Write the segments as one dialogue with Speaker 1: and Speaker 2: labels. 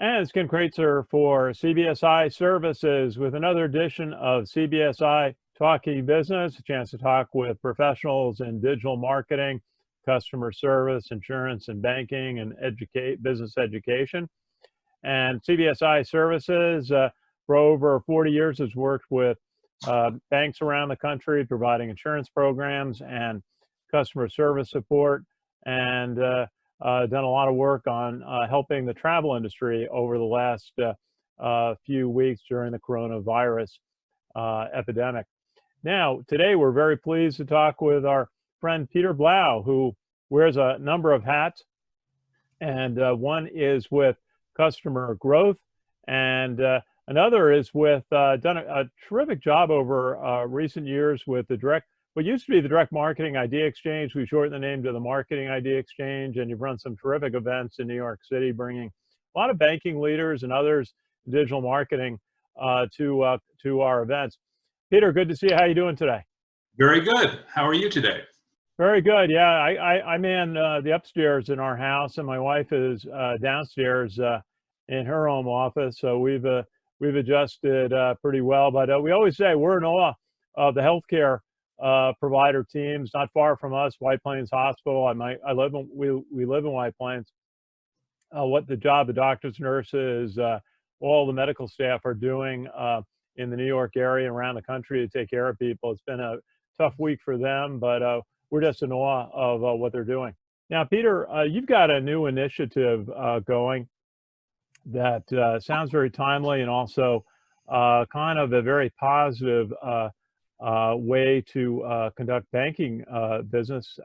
Speaker 1: And it's Ken Kreitzer for CBSI Services with another edition of CBSI Talking Business, a chance to talk with professionals in digital marketing, customer service, insurance and banking, and business education. And CBSI Services, for over 40 years, has worked with banks around the country, providing insurance programs and customer service support, and done a lot of work on helping the travel industry over the last few weeks during the coronavirus epidemic. Now, today we're very pleased to talk with our friend Peter Blau, who wears a number of hats, and one is with customer growth, and another is with done a terrific job over recent years with what used to be the Direct Marketing Idea Exchange. We shortened the name to the Marketing Idea Exchange, and you've run some terrific events in New York City, bringing a lot of banking leaders and others in digital marketing to our events. Peter, good to see you. How are you doing today?
Speaker 2: Very good. How are you today?
Speaker 1: Very good. Yeah, I man the upstairs in our house, and my wife is downstairs in her home office. So we've adjusted pretty well. But we always say we're in awe of the healthcare provider teams not far from us. White Plains Hospital. We live in White Plains. What the job the doctors, nurses, all the medical staff are doing in the New York area and around the country to take care of people. It's been a tough week for them, but we're just in awe of what they're doing. Now, Peter, you've got a new initiative going that sounds very timely and also kind of a very positive way to conduct banking business,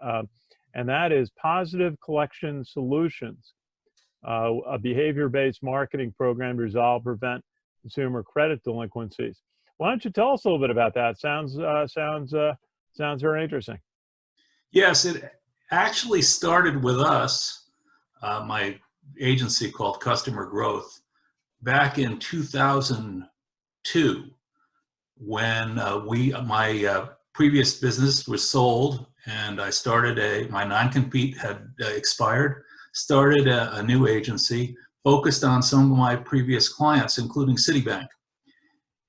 Speaker 1: and that is Positive Collection Solutions, a behavior-based marketing program to resolve, prevent consumer credit delinquencies. Why don't you tell us a little bit about that? Sounds very interesting.
Speaker 2: Yes, it actually started with us, my agency called Customer Growth, back in 2002, when my previous business was sold, and I started my non-compete had expired, started a new agency focused on some of my previous clients, including Citibank.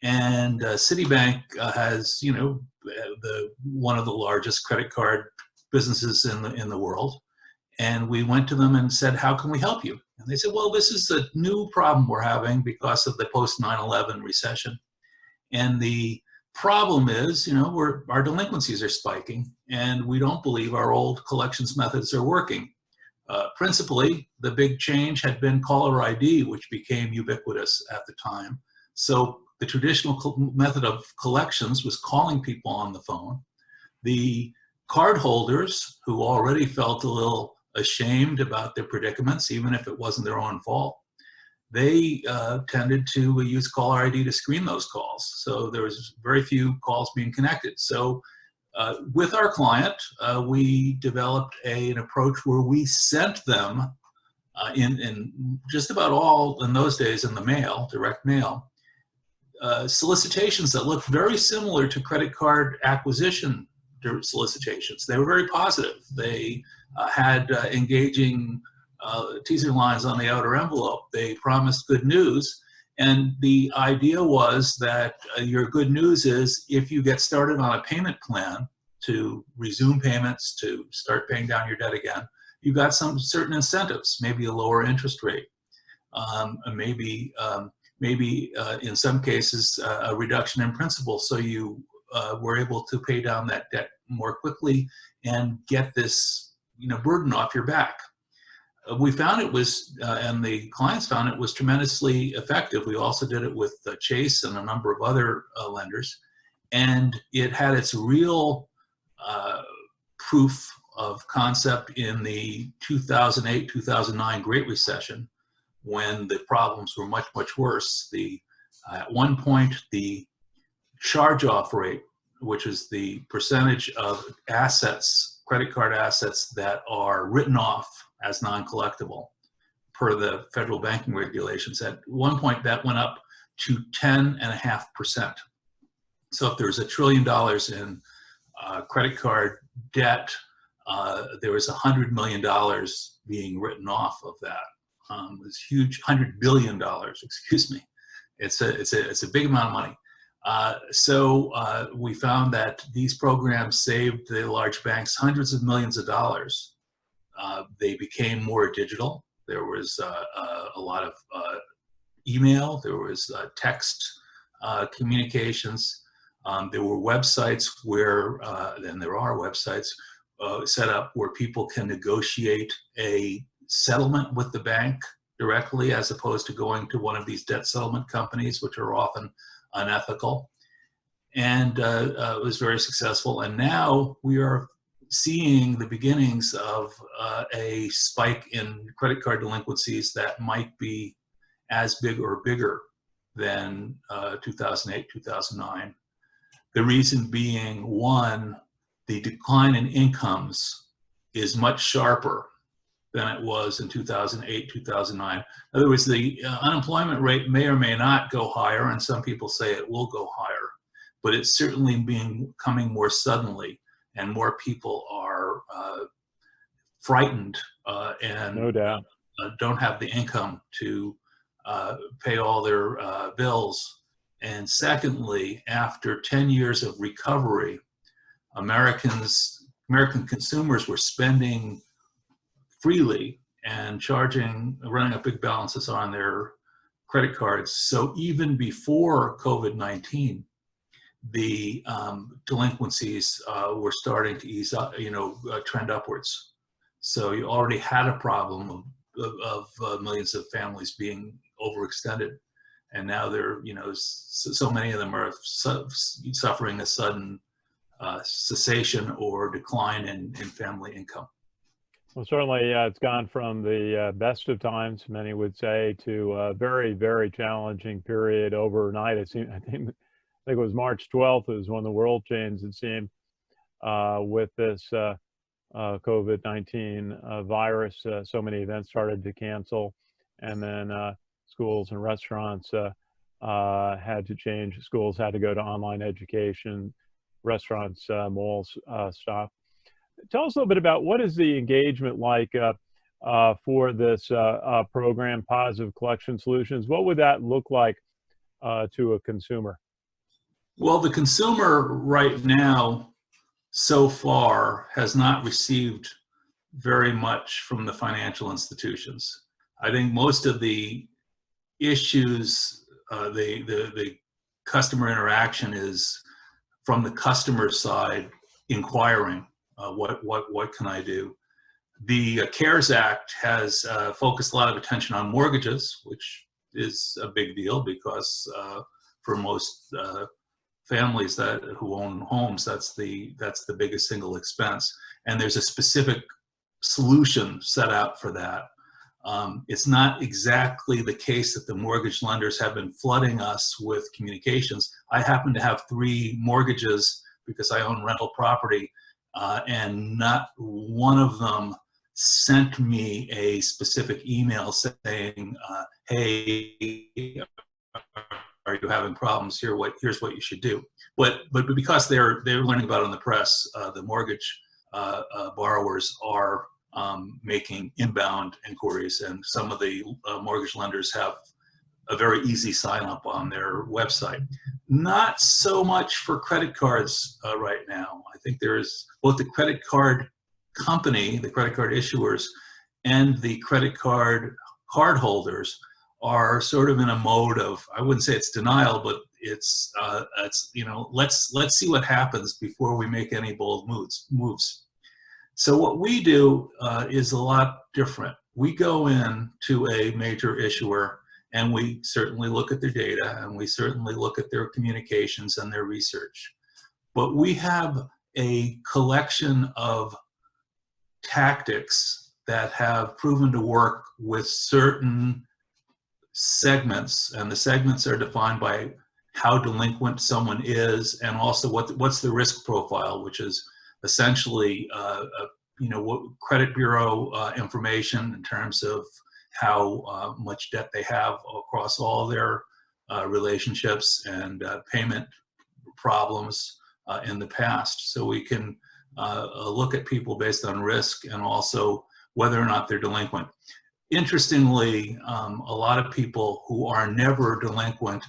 Speaker 2: And Citibank has, one of the largest credit card businesses in the world. And we went to them and said, how can we help you? And they said, well, this is a new problem we're having because of the post 9/11 recession. And the problem is, our delinquencies are spiking, and we don't believe our old collections methods are working. Principally, the big change had been caller ID, which became ubiquitous at the time. So the traditional method of collections was calling people on the phone. The cardholders, who already felt a little ashamed about their predicaments, even if it wasn't their own fault, they tended to use caller ID to screen those calls. So there was very few calls being connected. So with our client, we developed an approach where we sent them in just about all in those days in the mail, direct mail, solicitations that looked very similar to credit card acquisition solicitations. They were very positive. They had engaging teaser lines on the outer envelope. They promised good news. And the idea was that your good news is if you get started on a payment plan to resume payments, to start paying down your debt again, you got some certain incentives, maybe a lower interest rate, maybe in some cases a reduction in principal, so you were able to pay down that debt more quickly and get this burden off your back. We found it was, and the clients found it was tremendously effective. We also did it with Chase and a number of other lenders, and it had its real proof of concept in the 2008-2009 Great Recession, when the problems were much, much worse. At one point, the charge-off rate, which is the percentage of assets, credit card assets, that are written off as non-collectible per the federal banking regulations, at one point that went up to 10.5%. So if there's $1 trillion in credit card debt, there was $100 million being written off of that It's huge, $100 billion, excuse me. It's a big amount of money. So we found that these programs saved the large banks hundreds of millions of dollars. They became more digital. There was a lot of email, there was text communications. There were websites where, and there are websites set up where people can negotiate a settlement with the bank directly, as opposed to going to one of these debt settlement companies, which are often unethical. And it was very successful. And now we are seeing the beginnings of a spike in credit card delinquencies that might be as big or bigger than 2008, 2009. The reason being, one, the decline in incomes is much sharper than it was in 2008, 2009. In other words, the unemployment rate may or may not go higher, and some people say it will go higher, but it's certainly coming more suddenly, and more people are frightened and
Speaker 1: No doubt.
Speaker 2: don't have the income to pay all their bills. And secondly, after 10 years of recovery, American consumers were spending freely and running up big balances on their credit cards. So even before COVID-19, the delinquencies were starting to ease up, trend upwards. So you already had a problem of millions of families being overextended, and now they're, so many of them are suffering a sudden cessation or decline in family income.
Speaker 1: Well, certainly it's gone from the best of times, many would say, to a very, very challenging period overnight. I think it was March 12th is when the world changed, it seemed, with this COVID-19 virus. So many events started to cancel, and then schools and restaurants had to change. Schools had to go to online education, restaurants, malls stopped. Tell us a little bit about what is the engagement like for this program, Positive Collection Solutions. What would that look like to a consumer?
Speaker 2: Well, the consumer right now, so far, has not received very much from the financial institutions. I think most of the issues, the customer interaction is from the customer side, inquiring, what can I do? The CARES Act has focused a lot of attention on mortgages, which is a big deal because for most families who own homes, that's the biggest single expense, and there's a specific solution set out for that. It's not exactly the case that the mortgage lenders have been flooding us with communications. I happen to have 3 mortgages because I own rental property, and not one of them sent me a specific email saying, hey, are you having problems? Here's what you should do. But because they're learning about it in the press, the mortgage borrowers are making inbound inquiries, and some of the mortgage lenders have a very easy sign up on their website. Not so much for credit cards right now. I think there's both the credit card company, the credit card issuers, and the credit card holders are sort of in a mode of, I wouldn't say it's denial, but it's let's see what happens before we make any bold moves. So what we do is a lot different. We go in to a major issuer, and we certainly look at their data, and we certainly look at their communications and their research. But we have a collection of tactics that have proven to work with certain segments, and the segments are defined by how delinquent someone is, and also what's the risk profile, which is essentially what credit bureau information in terms of how much debt they have across all their relationships and payment problems in the past. So we can look at people based on risk and also whether or not they're delinquent. interestingly, a lot of people who are never delinquent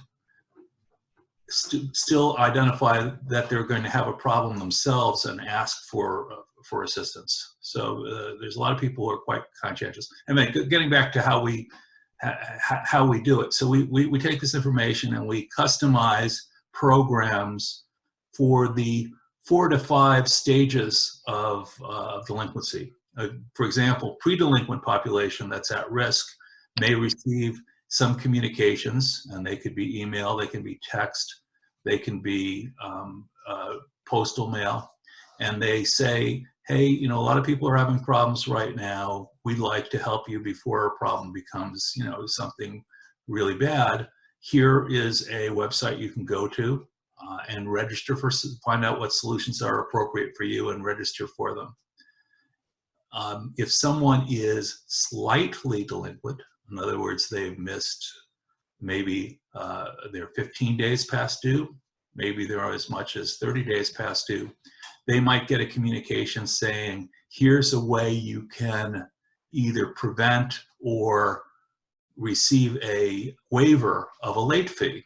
Speaker 2: still identify that they're going to have a problem themselves and ask for assistance. So there's a lot of people who are quite conscientious. And then getting back to how we do it. So we take this information and we customize programs for the 4 to 5 stages of delinquency. For example, pre-delinquent population that's at risk may receive some communications, and they could be email, they can be text, they can be postal mail, and they say, hey, you know, a lot of people are having problems right now. We'd like to help you before a problem becomes, you know, something really bad. Here is a website you can go to and register for, find out what solutions are appropriate for you and register for them. If someone is slightly delinquent, in other words, they've missed, maybe they're 15 days past due, maybe they're as much as 30 days past due, they might get a communication saying, here's a way you can either prevent or receive a waiver of a late fee,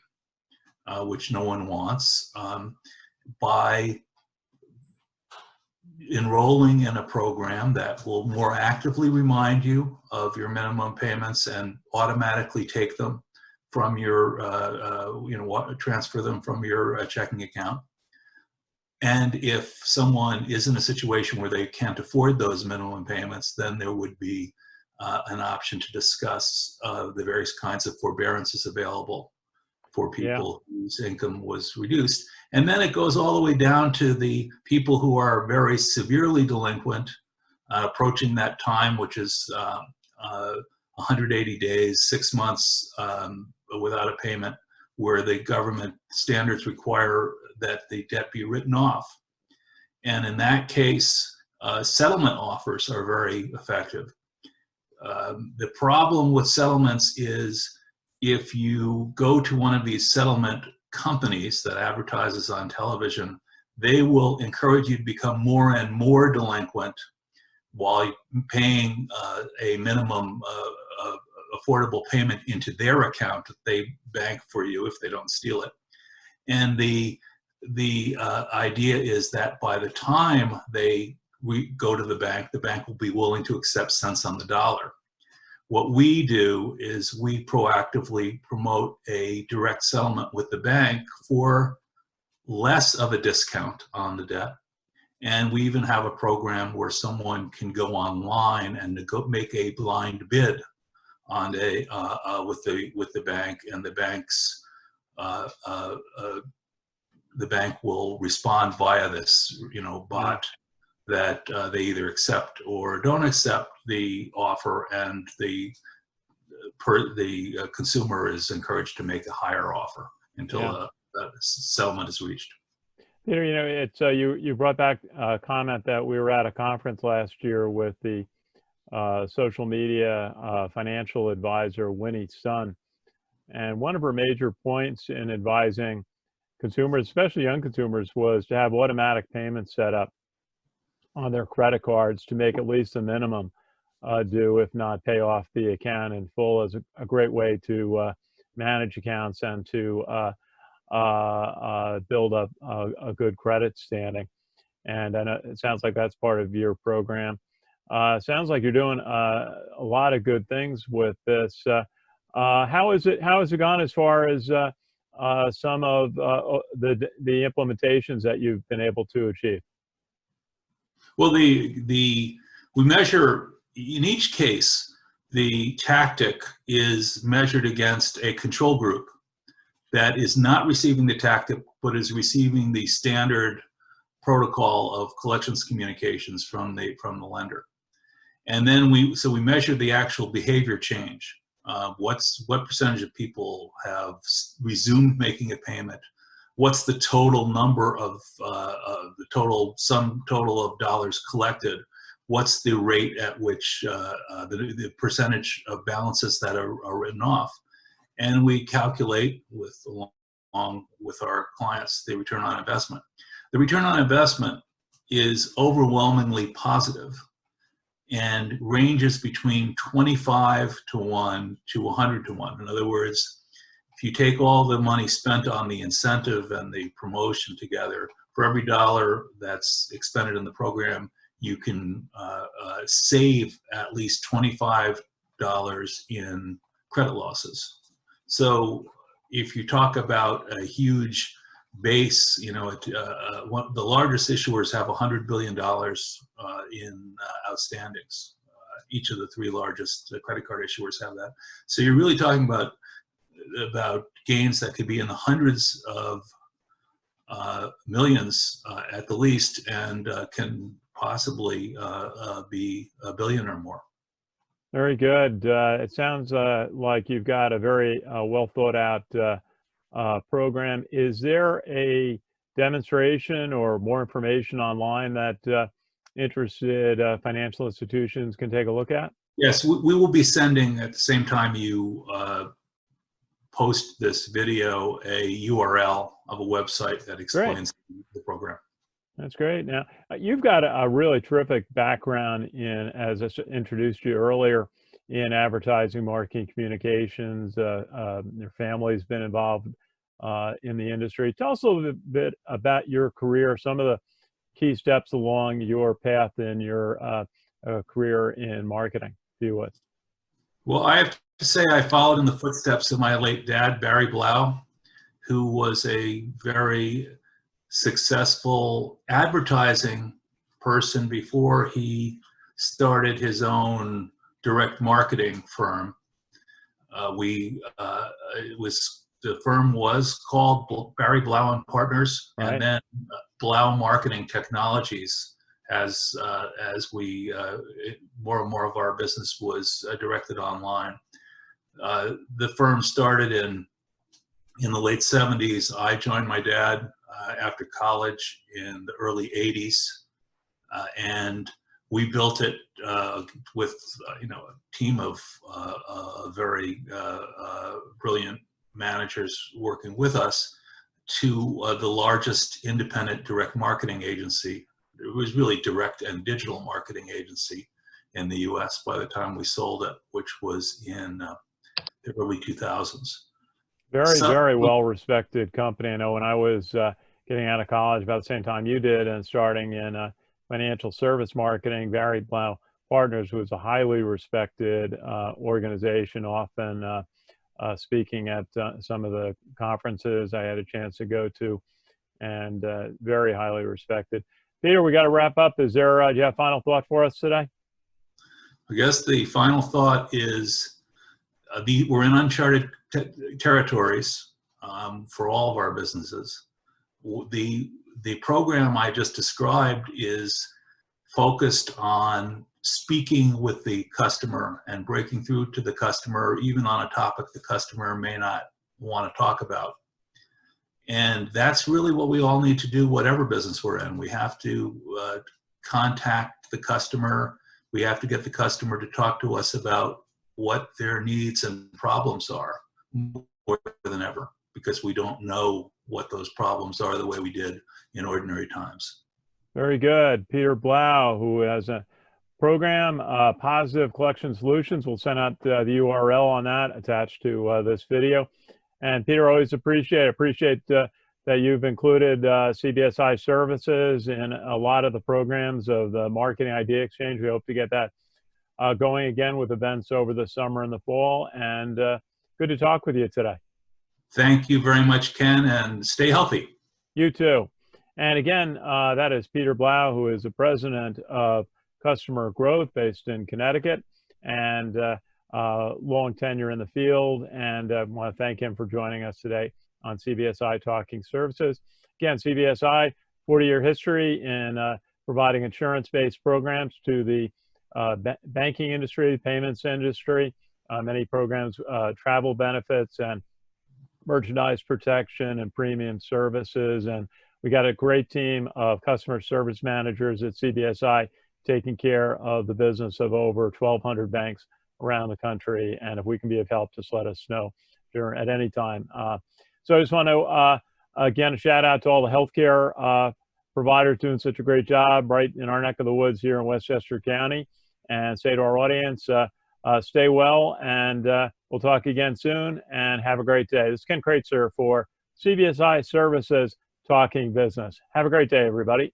Speaker 2: which no one wants, by enrolling in a program that will more actively remind you of your minimum payments and automatically take them from your, transfer them from your checking account. And if someone is in a situation where they can't afford those minimum payments, then there would be an option to discuss the various kinds of forbearances available for people whose income was reduced. And then it goes all the way down to the people who are very severely delinquent, approaching that time, which is 180 days, 6 months without a payment, where the government standards require that the debt be written off. And in that case, settlement offers are very effective. The problem with settlements is if you go to one of these settlement companies that advertises on television, they will encourage you to become more and more delinquent while paying a minimum affordable payment into their account that they bank for you if they don't steal it. And the idea is that by the time we go to the bank will be willing to accept cents on the dollar. What we do is we proactively promote a direct settlement with the bank for less of a discount on the debt. And we even have a program where someone can go online and make a blind bid on with the bank, and the bank will respond via this bot that they either accept or don't accept the offer, and the consumer is encouraged to make a higher offer until a settlement is reached.
Speaker 1: Peter, it's you brought back a comment that we were at a conference last year with the social media financial advisor Winnie Sun, and one of her major points in advising consumers, especially young consumers, was to have automatic payments set up on their credit cards to make at least a minimum due, if not pay off the account in full, as a great way to manage accounts and to build up a good credit standing. And I know it sounds like that's part of your program. Sounds like you're doing a lot of good things with this. How has it gone as far as some of the implementations that you've been able to achieve?
Speaker 2: Well, we measure in each case. The tactic is measured against a control group that is not receiving the tactic, but is receiving the standard protocol of collections communications from the lender. And then we measure the actual behavior change. What percentage of people have resumed making a payment? What's the total number of the sum total of dollars collected? What's the rate at which the percentage of balances that are written off? And we calculate along with our clients the return on investment. The return on investment is overwhelmingly positive. and ranges between 25 to 1 to 100 to 1. In other words, if you take all the money spent on the incentive and the promotion together, for every dollar that's expended in the program, you can save at least $25 in credit losses. So if you talk about a huge base, you know, the largest issuers have $100 billion in outstandings. Each of the three largest credit card issuers have that. So you're really talking about gains that could be in the hundreds of millions at the least, and can possibly be $1 billion or more.
Speaker 1: Very good. It sounds like you've got a very well thought out program. Is there a demonstration or more information online that interested financial institutions can take a look at?
Speaker 2: Yes, we will be sending, at the same time you post this video, a URL of a website that explains the program.
Speaker 1: That's great. Now, you've got a really terrific background in, as I introduced you earlier, in advertising, marketing, communications. Your family's been involved in the industry. Tell us a little bit about your career, some of the key steps along your path in your career in marketing, if you would.
Speaker 2: Well, I have to say I followed in the footsteps of my late dad, Barry Blau, who was a very successful advertising person before he started his own direct marketing firm. The firm was called Barry Blau and Partners, right. And then Blau Marketing Technologies, as we more and more of our business was directed online. The firm started in the late 70s. I joined my dad after college in the early 80s, and we built it with a team of very brilliant managers working with us to the largest independent direct marketing agency. It was really direct and digital marketing agency in the U.S. by the time we sold it, which was in the early 2000s.
Speaker 1: Very well-respected company. I know when I was getting out of college about the same time you did and starting in financial service marketing, Barry Blau Partners was a highly respected organization, often speaking at some of the conferences I had a chance to go to, and very highly respected. Peter, we got to wrap up. Is there, do you have a final thought for us today?
Speaker 2: I guess the final thought is we're in uncharted territories for all of our businesses. The program I just described is focused on speaking with the customer and breaking through to the customer, even on a topic the customer may not want to talk about. And that's really what we all need to do, whatever business we're in. We have to contact the customer. We have to get the customer to talk to us about what their needs and problems are more than ever, because we don't know what those problems are the way we did in ordinary times.
Speaker 1: Very good. Peter Blau, who has a program, Positive Collection Solutions. We'll send out the URL on that attached to this video. And Peter, always appreciate that you've included CBSI services in a lot of the programs of the Marketing Idea Exchange. We hope to get that going again with events over the summer and the fall. And good to talk with you today.
Speaker 2: Thank you very much, Ken, and stay healthy.
Speaker 1: You too. And again, that is Peter Blau, who is the president of Customer Growth based in Connecticut, and long tenure in the field. And I want to thank him for joining us today on CBSI Talking Services. Again, CBSI, 40-year history in providing insurance-based programs to the banking industry, payments industry, many programs, travel benefits and merchandise protection and premium services. And we got a great team of customer service managers at CBSI taking care of the business of over 1,200 banks around the country. And if we can be of help, just let us know at any time. So I just want to, again, a shout out to all the healthcare providers doing such a great job right in our neck of the woods here in Westchester County. and say to our audience, stay well, and we'll talk again soon, and have a great day. This is Ken Kreitzer for CBSI Services Talking Business. Have a great day, everybody.